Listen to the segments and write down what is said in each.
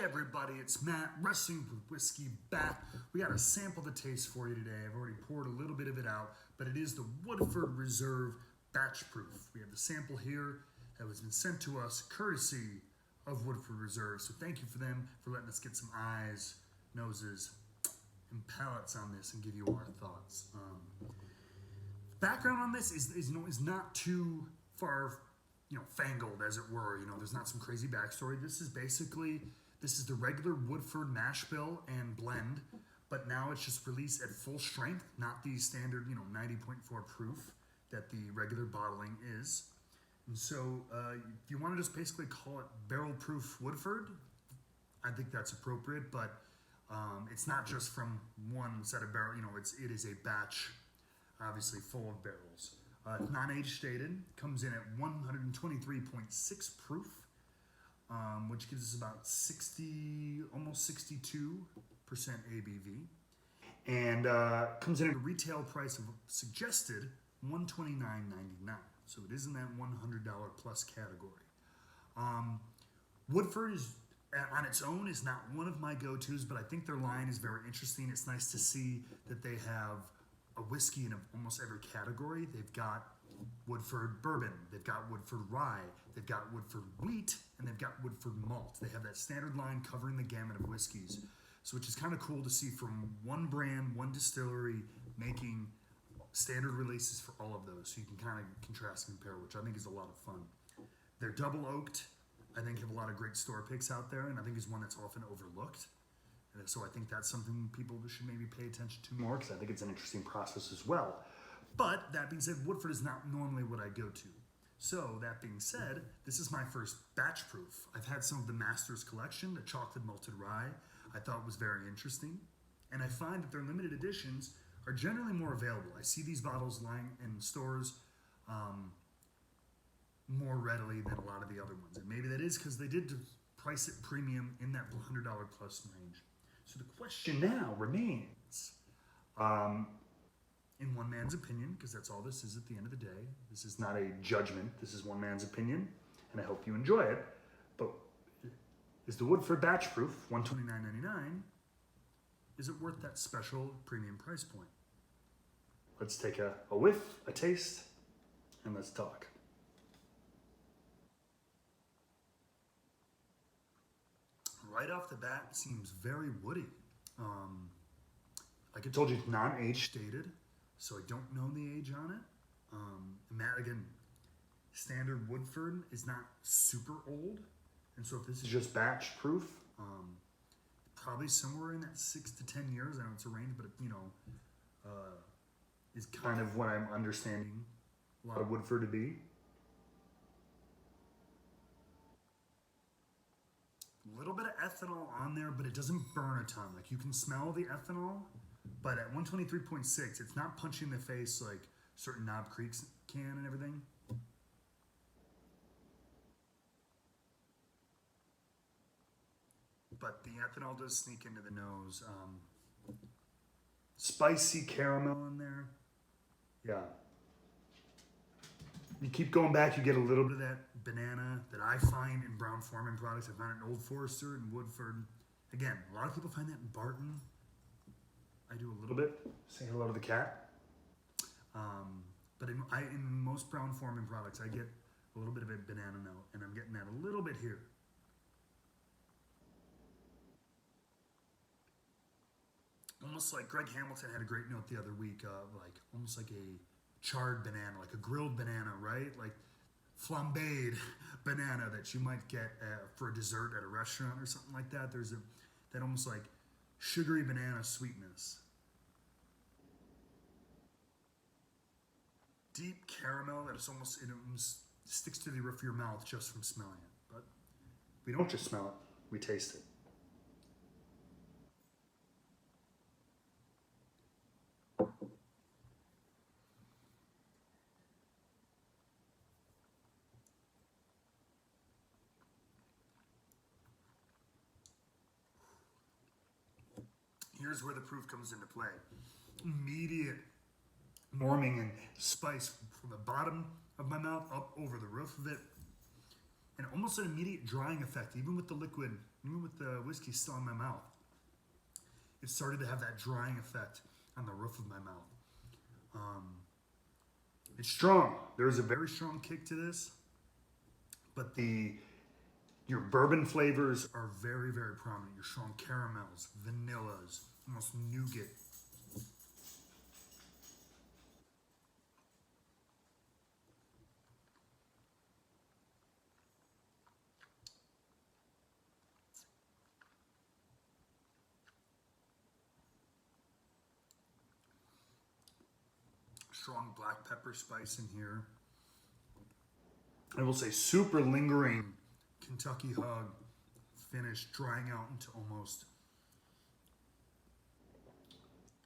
everybody, it's Matt, Wrestling with Whiskey back. We got a sample to taste for you today. I've already poured a little bit of it out, but it is the Woodford Reserve Batch Proof. We have the sample here that has been sent to us courtesy of Woodford Reserve. So thank you for them for letting us get some eyes, noses, and palates on this and give you our thoughts. Background on this is not too far fangled, as it were. There's not some crazy backstory. This is the regular Woodford mash bill and blend, but now it's just released at full strength, not the standard 90.4 proof that the regular bottling is. And so if you want to just basically call it barrel proof Woodford, I think that's appropriate, but it's not just from one set of barrel, it is a batch, obviously full of barrels. Non-age stated, comes in at 123.6 proof, which gives us about 60, almost 62% ABV. And comes in at a retail price of suggested $129.99. So it is in that $100 plus category. Woodford is, on its own, is not one of my go-tos, but I think their line is very interesting. It's nice to see that they have a whiskey in almost every category. They've got Woodford bourbon, they've got Woodford rye, they've got Woodford wheat, and they've got Woodford malt. They have that standard line covering the gamut of whiskeys, so which is kind of cool to see from one brand, one distillery making standard releases for all of those, so you can kind of contrast and compare, which I think is a lot of fun. They're double oaked. I think have a lot of great store picks out there, and I think is one that's often overlooked. So I think that's something people should maybe pay attention to more, because I think it's an interesting process as well. But that being said, Woodford is not normally what I go to. So that being said, this is my first batch proof. I've had some of the Masters collection, the chocolate malted rye. I thought was very interesting. And I find that their limited editions are generally more available. I see these bottles lying in stores more readily than a lot of the other ones. And maybe that is because they did price it premium in that $100 plus range. So the question now remains, in one man's opinion, because that's all this is at the end of the day. This is not a judgment. This is one man's opinion, and I hope you enjoy it. But is the Woodford Batch Proof, $129.99, is it worth that special premium price point? Let's take a whiff, a taste, and let's talk. Right off the bat, it seems very woody. Like I told you, it's non-age stated, so I don't know the age on it. And that, again, standard Woodford is not super old, and so if this is just batch proof, probably somewhere in that 6 to 10 years. I know it's a range, but is kind of what I'm understanding a lot of Woodford to be. A little bit of ethanol on there, but it doesn't burn a ton. Like, you can smell the ethanol, but at 123.6, it's not punching the face like certain Knob Creeks can and everything. But the ethanol does sneak into the nose. Spicy caramel in there. Yeah. You keep going back, you get a little bit of that banana that I find in Brown-Forman products. I found it in Old Forester and Woodford. Again, a lot of people find that in Barton. I do a little bit. Say hello to the cat. But in most Brown-Forman products, I get a little bit of a banana note, and I'm getting that a little bit here. Almost like Greg Hamilton had a great note the other week of almost like a charred banana, like a grilled banana, right? Like flambéed banana that you might get for a dessert at a restaurant or something like that. There's that almost like sugary banana sweetness. Deep caramel that it almost sticks to the roof of your mouth just from smelling it. But we don't just smell it, we taste it. Here's where the proof comes into play. Immediate warming and spice from the bottom of my mouth up over the roof of it. and almost an immediate drying effect, even with the liquid, even with the whiskey still in my mouth. It started to have that drying effect on the roof of my mouth. It's strong. There's a very strong kick to this, but your bourbon flavors are very, very prominent. Your strong caramels, vanillas, almost nougat. Strong black pepper spice in here. I will say super lingering Kentucky hug finish, drying out into almost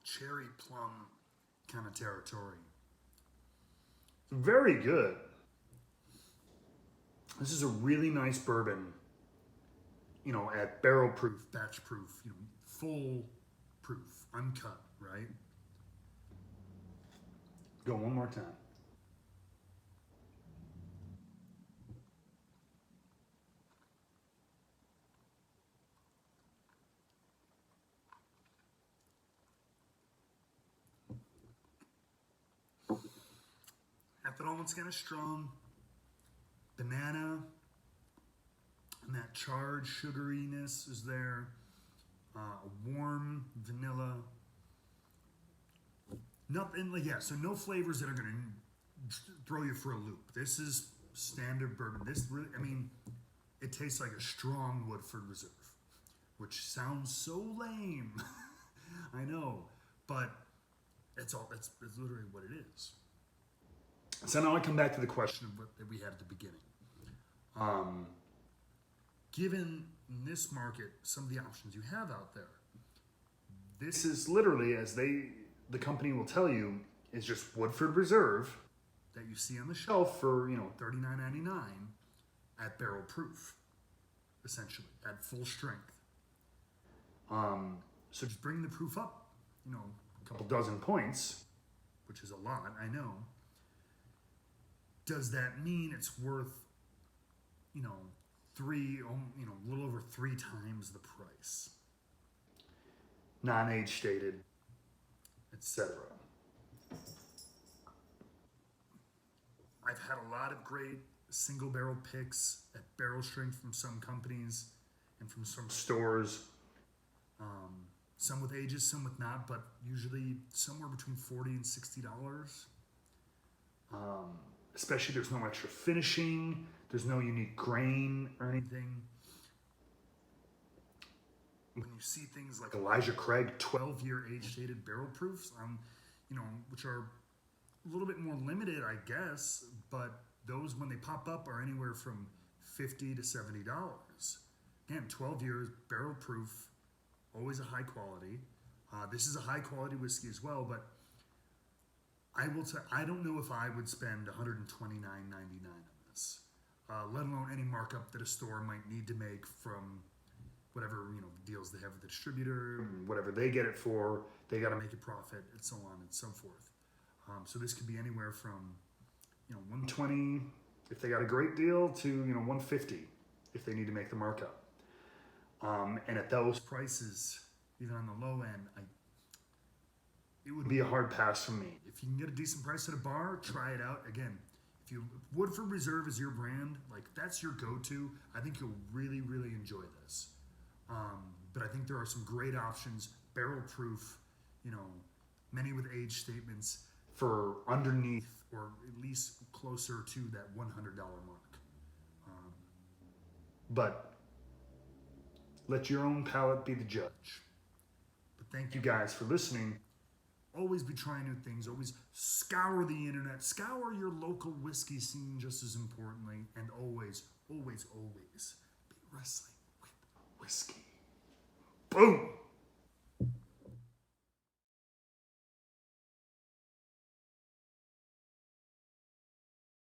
cherry plum kind of territory. Very good. This is a really nice bourbon, you know, at barrel proof, batch proof, you know, full proof, uncut, right? Go one more time. Ethanol one's kind of strong. Banana and that charred sugariness is there. A warm vanilla. Nothing like, yeah, so no flavors that are going to throw you for a loop. This is standard bourbon. This really, I mean, it tastes like a strong Woodford Reserve, which sounds so lame. I know, but it's literally what it is. So now I come back to the question that we had at the beginning. Given in this market some of the options you have out there, this is literally, as the company will tell you, is just Woodford Reserve that you see on the shelf for, you know, $39.99 at barrel proof, essentially at full strength. So just bring the proof up, you know, a couple dozen points, which is a lot, I know. Does that mean it's worth, you know, a little over 3 times the price? Non-age stated, etc. I've had a lot of great single barrel picks at barrel strength from some companies and from some stores. Some with ages, some with not, but usually somewhere between $40 and $60. Especially there's no extra finishing, there's no unique grain or anything. When you see things like Elijah Craig 12-year age-dated barrel proofs, you know, which are a little bit more limited, I guess, but those when they pop up are anywhere from $50 to $70. Again, 12 years, barrel proof, always a high quality. This is a high quality whiskey as well, but I will say I don't know if I would spend $129.99 on this, let alone any markup that a store might need to make from whatever, you know, deals they have with the distributor, whatever they get it for, they got to make a profit, and so on and so forth. So this could be anywhere from, you know, $120 if they got a great deal to, you know, $150 if they need to make the markup. And at those prices, even on the low end, it would be a hard pass for me. If you can get a decent price at a bar, try it out. Again, if Woodford Reserve is your brand, like that's your go-to, I think you'll really, really enjoy this. But I think there are some great options, barrel proof, you know, many with age statements for underneath or at least closer to that $100 mark. But let your own palate be the judge. But thank you guys for listening. Always be trying new things. Always scour the internet. Scour your local whiskey scene just as importantly. And always, always, always be wrestling with whiskey. Boom!